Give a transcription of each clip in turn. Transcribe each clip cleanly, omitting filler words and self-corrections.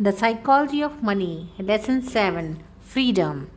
The Psychology of Money, Lesson 7, Freedom.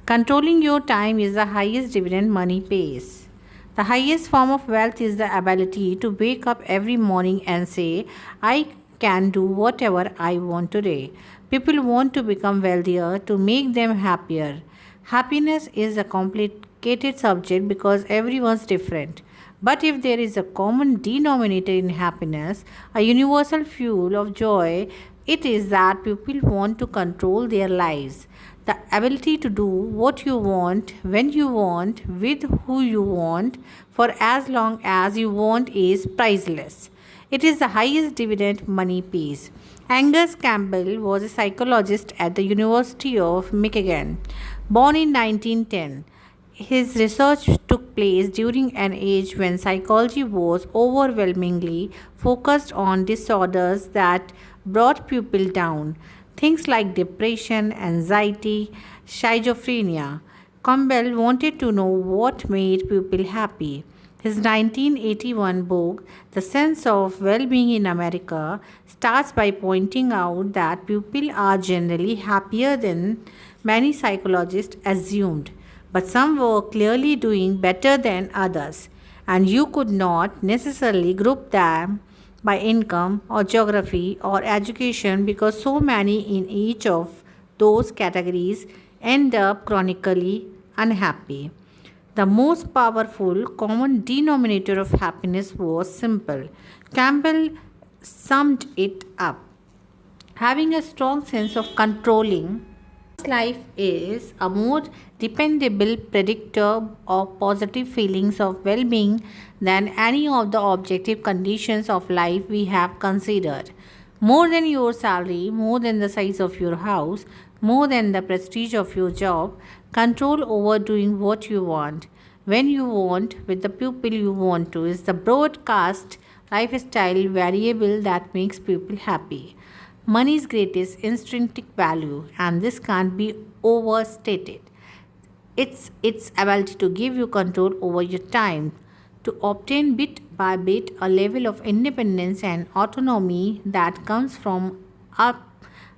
Controlling your time is the highest dividend money pays. The highest form of wealth is the ability to wake up every morning and say, I can do whatever I want today. People want to become wealthier to make them happier. Happiness is a complicated subject because everyone's different. But if there is a common denominator in happiness, a universal fuel of joy, it is that people want to control their lives. The ability to do what you want, when you want, with who you want, for as long as you want is priceless. It is the highest dividend money pays. Angus Campbell was a psychologist at the University of Michigan, born in 1910. His research took place during an age when psychology was overwhelmingly focused on disorders that brought people down, things like depression, anxiety, schizophrenia. Campbell wanted to know what made people happy. His 1981 book, The Sense of Well-Being in America, starts by pointing out that people are generally happier than many psychologists assumed, but some were clearly doing better than others, and you could not necessarily group them by income or geography or education because so many in each of those categories end up chronically unhappy. The most powerful common denominator of happiness was simple. Campbell summed it up. Having a strong sense of controlling life is a more dependable predictor of positive feelings of well being than any of the objective conditions of life we have considered. More than your salary, more than the size of your house, more than the prestige of your job, control over doing what you want, when you want, with the people you want to, is the broadcast lifestyle variable that makes people happy. Money's greatest intrinsic value, and this can't be overstated. It's its ability to give you control over your time, to obtain bit by bit a level of independence and autonomy that comes from up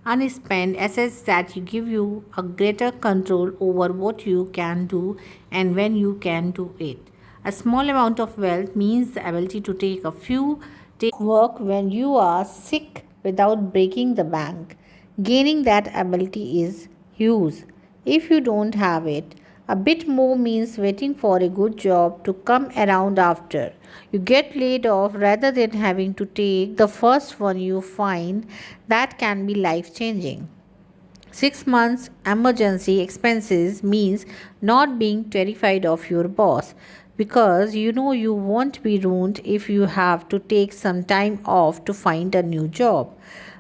unspent assets that you give you a greater control over what you can do and when you can do it. A small amount of wealth means the ability to take a few days work when you are sick without breaking the bank. Gaining that ability is huge. If you don't have it, a bit more means waiting for a good job to come around after you get laid off rather than having to take the first one you find that can be life changing. 6 months emergency expenses means not being terrified of your boss because you know you won't be ruined if you have to take some time off to find a new job.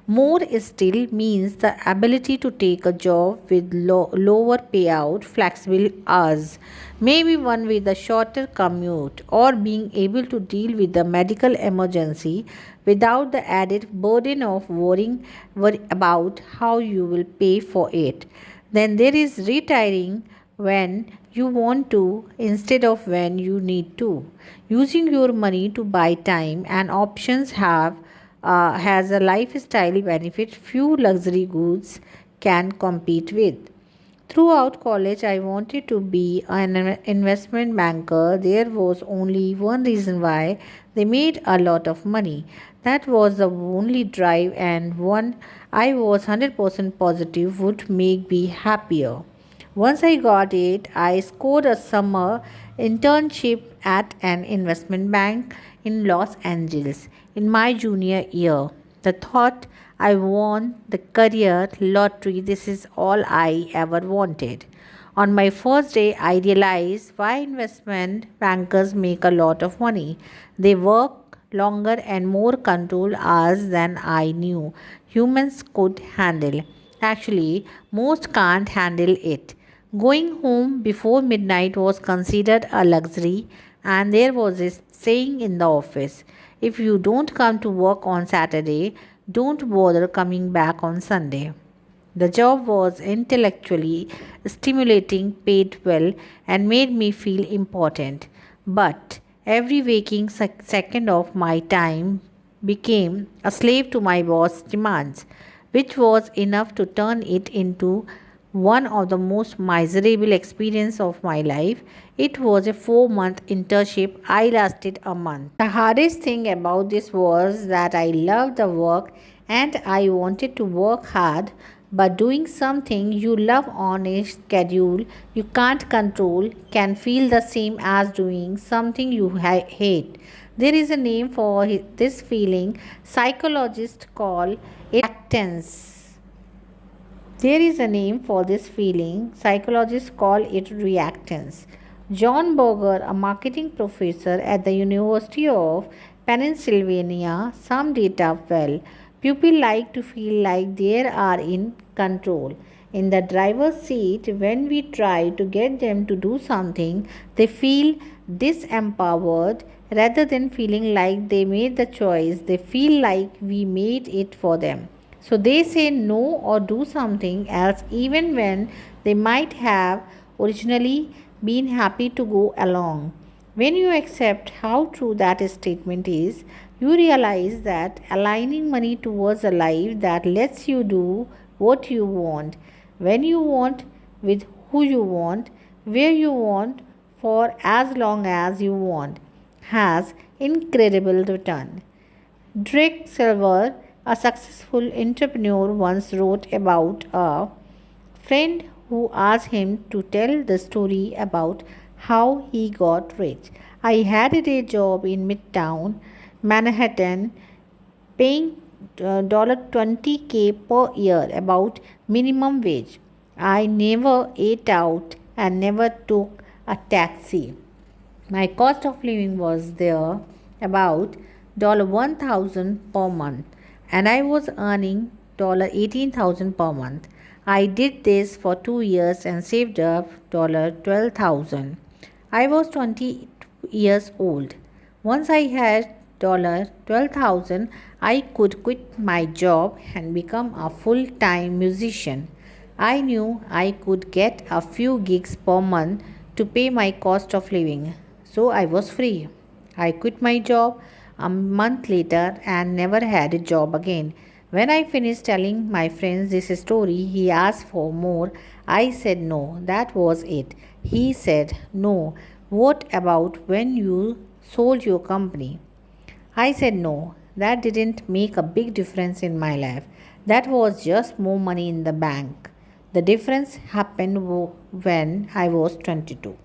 More still means the ability to take a job with lower payout, flexible hours, maybe one with a shorter commute, or being able to deal with the medical emergency without the added burden of worry about how you will pay for it. Then there is retiring when you want to instead of when you need to. Using your money to buy time and options has a lifestyle benefit few luxury goods can compete with. Throughout college, I wanted to be an investment banker. There was only one reason why they made a lot of money. That was the only drive, and one I was 100% positive would make me happier. Once I got it, I scored a summer internship at an investment bank in Los Angeles in my junior year. The thought I won the career lottery, this is all I ever wanted. On my first day, I realized why investment bankers make a lot of money. They work longer and more control hours than I knew humans could handle. Actually, most can't handle it. Going home before midnight was considered a luxury, and there was a saying in the office, if you don't come to work on Saturday, don't bother coming back on Sunday. The job was intellectually stimulating, paid well, and made me feel important. But every waking second of my time became a slave to my boss' demands. which was enough to turn it into one of the most miserable experiences of my life. It was a 4-month internship. I lasted a month. The hardest thing about this was that I loved the work and I wanted to work hard, but doing something you love on a schedule you can't control can feel the same as doing something you hate. There is a name for this feeling. Psychologists call it reactance. There is a name for this feeling. Psychologists call it reactance. John Berger, a marketing professor at the University of Pennsylvania, summed it up well. People like to feel like they are in control. In the driver's seat, when we try to get them to do something, they feel disempowered rather than feeling like they made the choice. They feel like we made it for them. So they say no or do something else even when they might have originally been happy to go along. When you accept how true that statement is, you realize that aligning money towards a life that lets you do what you want, when you want, with who you want, where you want, for as long as you want, has incredible return. Drake Silver, a successful entrepreneur, once wrote about a friend who asked him to tell the story about how he got rich. I had a day job in Midtown Manhattan paying $20K per year, about minimum wage. I never ate out and never took a taxi. My cost of living was there about $1,000 per month, and I was earning $18,000 per month. I did this for 2 years and saved up $12,000. I was 20 years old. Once I had $12,000, I could quit my job and become a full-time musician. I knew I could get a few gigs per month to pay my cost of living, so I was free. I quit my job a month later and never had a job again. When I finished telling my friends this story, he asked for more. I said no, that was it. He said, no, what about when you sold your company? I said no, that didn't make a big difference in my life. That was just more money in the bank. The difference happened when I was 22.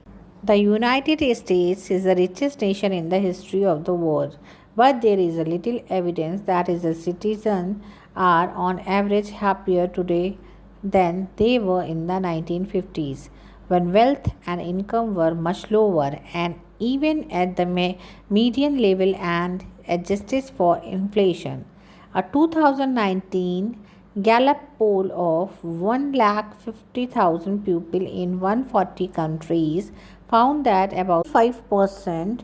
The United States is the richest nation in the history of the world, but there is a little evidence that its citizens are on average happier today than they were in the 1950s, when wealth and income were much lower and even at the median level and adjusted for inflation. A 2019 Gallup poll of 150,000 people in 140 countries found that about 5%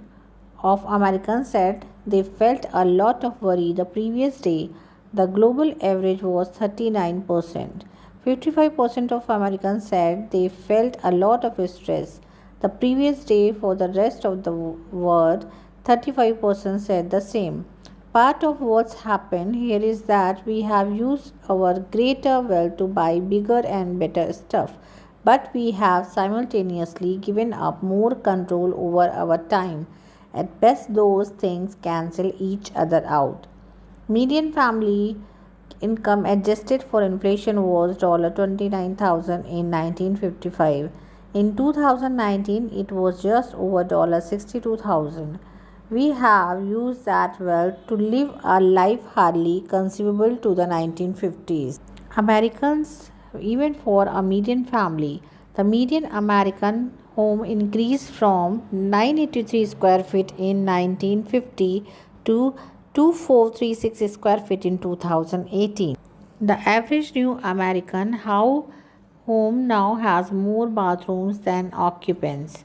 of Americans said they felt a lot of worry the previous day. The global average was 39%. 55% of Americans said they felt a lot of stress the previous day. For the rest of the world, 35% said the same. Part of what's happened here is that we have used our greater wealth to buy bigger and better stuff, but we have simultaneously given up more control over our time. At best, those things cancel each other out. Median family income adjusted for inflation was $29,000 in 1955. In 2019, it was just over $62,000. We have used that wealth to live a life hardly conceivable to the 1950s. Americans, even for a median family, the median American home increased from 983 square feet in 1950 to 2436 square feet in 2018. The average new American home now has more bathrooms than occupants.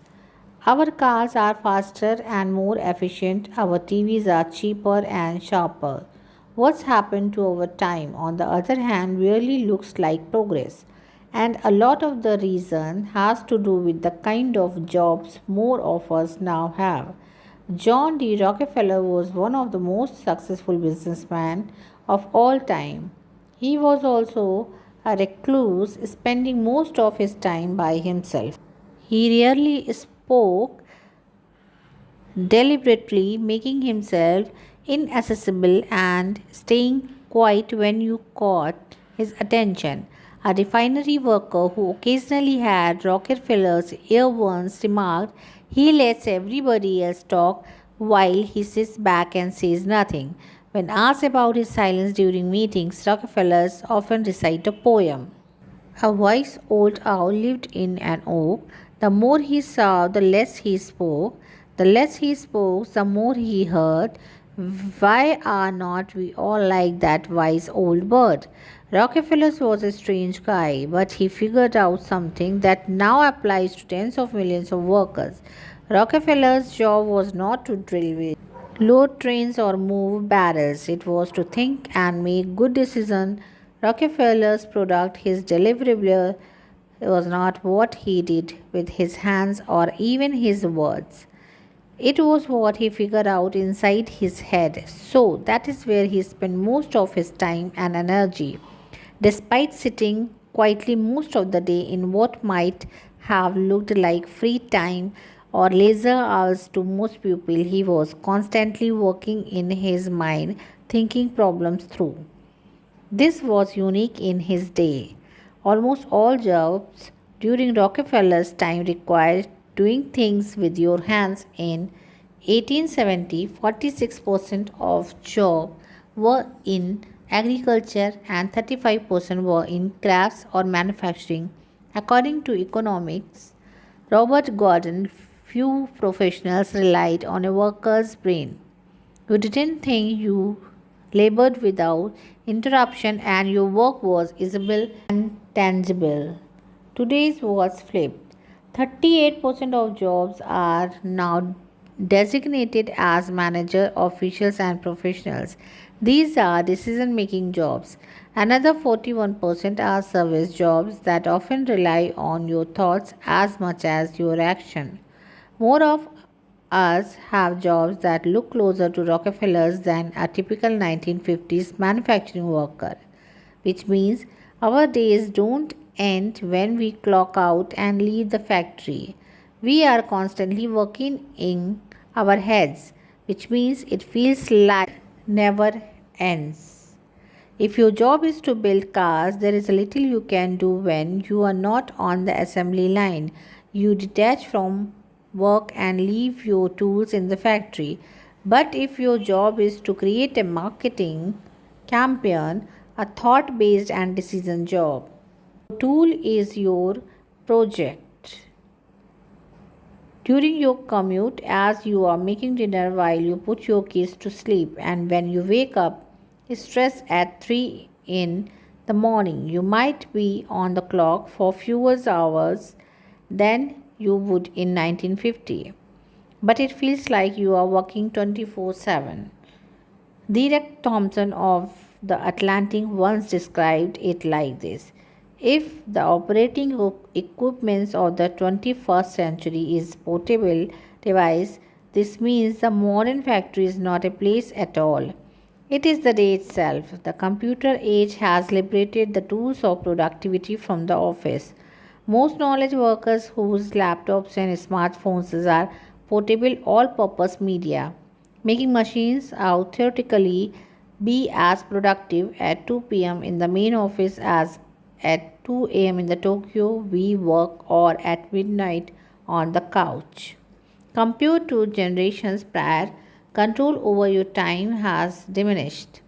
Our cars are faster and more efficient. Our TVs are cheaper and sharper. What's happened to our time, on the other hand, really looks like progress. And a lot of the reason has to do with the kind of jobs more of us now have. John D. Rockefeller was one of the most successful businessmen of all time. He was also a recluse, spending most of his time by himself. He rarely spoke, deliberately making himself inaccessible and staying quiet when you caught his attention. A refinery worker who occasionally had Rockefeller's ear once remarked, "He lets everybody else talk while he sits back and says nothing." When asked about his silence during meetings, Rockefeller often recite a poem. A wise old owl lived in an oak. The more he saw, the less he spoke. The less he spoke, the more he heard. Why are not we all like that wise old bird? Rockefeller was a strange guy, but he figured out something that now applies to tens of millions of workers. Rockefeller's job was not to drill with load trains or move barrels. It was to think and make good decisions. Rockefeller's product, his deliverable, was not what he did with his hands or even his words. It was what he figured out inside his head. So that is where he spent most of his time and energy. Despite sitting quietly most of the day in what might have looked like free time or leisure hours to most people, he was constantly working in his mind, thinking problems through. This was unique in his day. Almost all jobs during Rockefeller's time required doing things with your hands. In 1870, 46% of jobs were in agriculture and 35% were in crafts or manufacturing. According to economics Robert Gordon, few professionals relied on a worker's brain. You didn't think, you labored without interruption, and your work was visible and tangible. Today's was flipped. 38% of jobs are now designated as manager, officials, and professionals. These are decision making jobs. Another 41% are service jobs that often rely on your thoughts as much as your action. More of us have jobs that look closer to Rockefellers than a typical 1950s manufacturing worker, which means our days don't end when we clock out and leave the factory. We are constantly working in our heads, which means it feels like never ends. If your job is to build cars, there is a little you can do when you are not on the assembly line. You detach from work and leave your tools in the factory. But if your job is to create a marketing campaign, a thought based and decision job, tool is your project. During your commute, as you are making dinner while you put your kids to sleep, and when you wake up stressed at 3 in the morning, you might be on the clock for fewer hours than you would in 1950. But it feels like you are working 24/7. Derek Thompson of the Atlantic once described it like this: if the operating equipment of the 21st century is portable device, this means the modern factory is not a place at all. It is the day itself. The computer age has liberated the tools of productivity from the office. Most knowledge workers whose laptops and smartphones are portable all purpose media, making machines out theoretically be as productive at 2 p.m. in the main office as at 2 a.m. in the Tokyo we work or at midnight on the couch. Compared to generations prior, control over your time has diminished.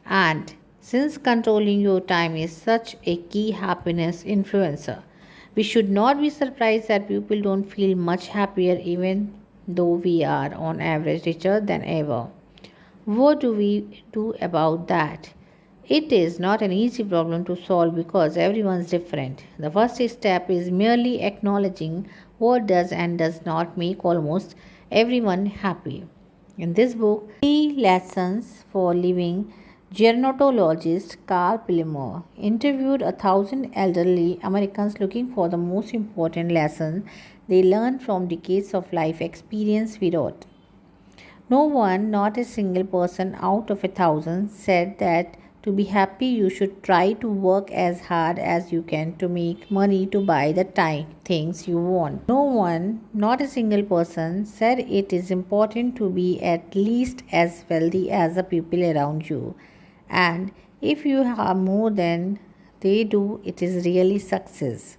And since controlling your time is such a key happiness influencer, we should not be surprised that people don't feel much happier even though we are on average richer than ever. What do we do about that? It is not an easy problem to solve because everyone's different. The first step is merely acknowledging what does and does not make almost everyone happy. In this book, Three Lessons for Living, gerontologist Carl Pillimore interviewed 1,000 elderly Americans looking for the most important lessons they learned from decades of life experience. He wrote, "No one, not a single person out of 1,000, said that To be happy, you should try to work as hard as you can to make money to buy the things you want. No one, not a single person, said it is important to be at least as wealthy as the people around you. And if you have more than they do, it is really success.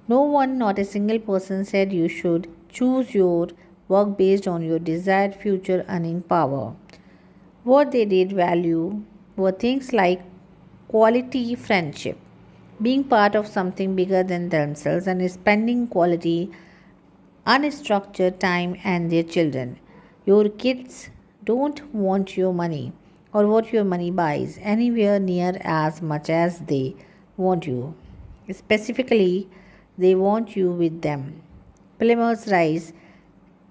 No one, not a single person, said you should choose your work based on your desired future earning power. What they did value were things like quality friendship, being part of something bigger than themselves, and spending quality, unstructured time and their children. Your kids don't want your money or what your money buys anywhere near as much as they want you. Specifically, they want you with them. Plymouth Rise,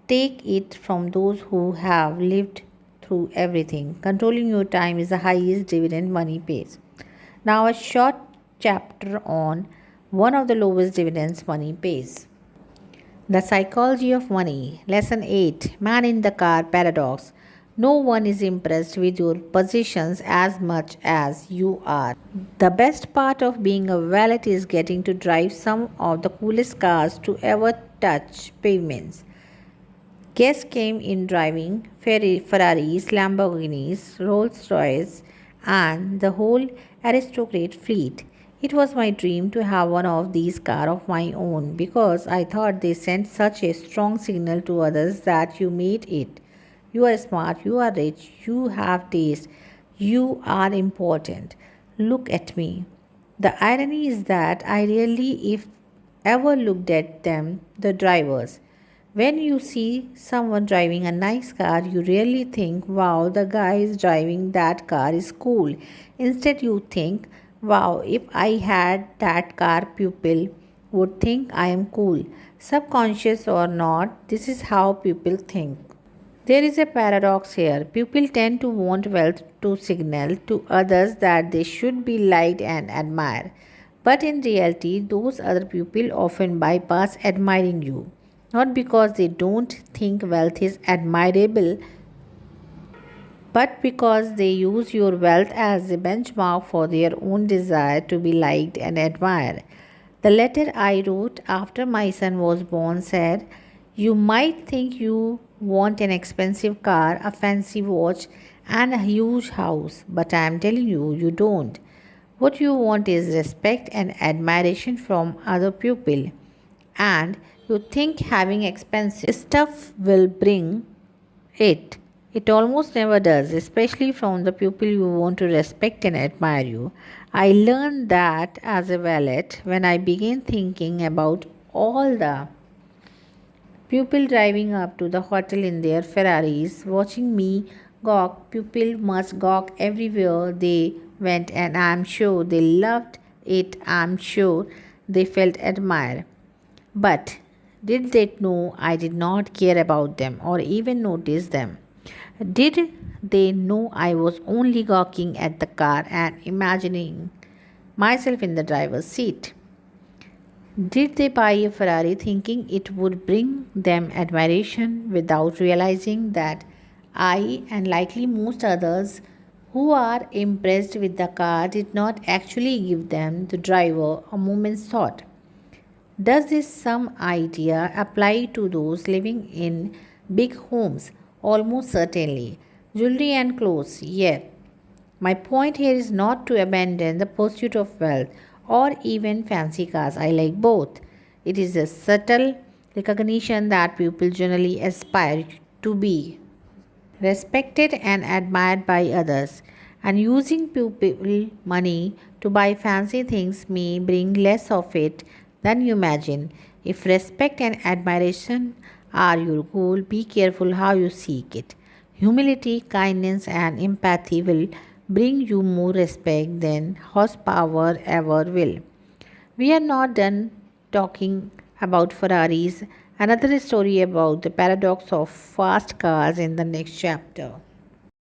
take it from those who have lived through everything. Controlling your time is the highest dividend money pays. Now, a short chapter on one of the lowest dividends money pays. The Psychology of Money. Lesson 8, Man in the Car Paradox. No one is impressed with your possessions as much as you are. The best part of being a valet is getting to drive some of the coolest cars to ever touch pavements. Guests came in driving Ferraris, Lamborghinis, Rolls Royces, and the whole aristocrat fleet. It was my dream to have one of these cars of my own because I thought they sent such a strong signal to others that you made it. You are smart, you are rich, you have taste, you are important. Look at me. The irony is that I rarely, if ever, looked at them, the drivers. When you see someone driving a nice car, you really think, wow, the guy is driving that car is cool. Instead, you think, wow, if I had that car, people would think I am cool. Subconscious or not, this is how people think. There is a paradox here. People tend to want wealth to signal to others that they should be liked and admired. But in reality, those other people often bypass admiring you. Not because they don't think wealth is admirable, but because they use your wealth as a benchmark for their own desire to be liked and admired. The letter I wrote after my son was born said, you might think you want an expensive car, a fancy watch, and a huge house, but I am telling you, you don't. What you want is respect and admiration from other people. And you think having expensive stuff will bring it. It almost never does, especially from the people you want to respect and admire you. I learned that as a valet when I began thinking about all the people driving up to the hotel in their Ferraris, watching me gawk. People must gawk everywhere they went, and I'm sure they loved it. I'm sure they felt admired. But did they know I did not care about them or even notice them? Did they know I was only gawking at the car and imagining myself in the driver's seat? Did they buy a Ferrari thinking it would bring them admiration without realizing that I, and likely most others who are impressed with the car, did not actually give them, the driver, a moment's thought? Does this some idea apply to those living in big homes? Almost certainly. Jewelry and clothes, yeah. My point here is not to abandon the pursuit of wealth or even fancy cars. I like both. It is a subtle recognition that people generally aspire to be respected and admired by others, and using people money to buy fancy things may bring less of it than you imagine. If respect and admiration are your goal, be careful how you seek it. Humility, kindness, and empathy will bring you more respect than horsepower ever will. We are not done talking about Ferraris. Another story about the paradox of fast cars in the next chapter.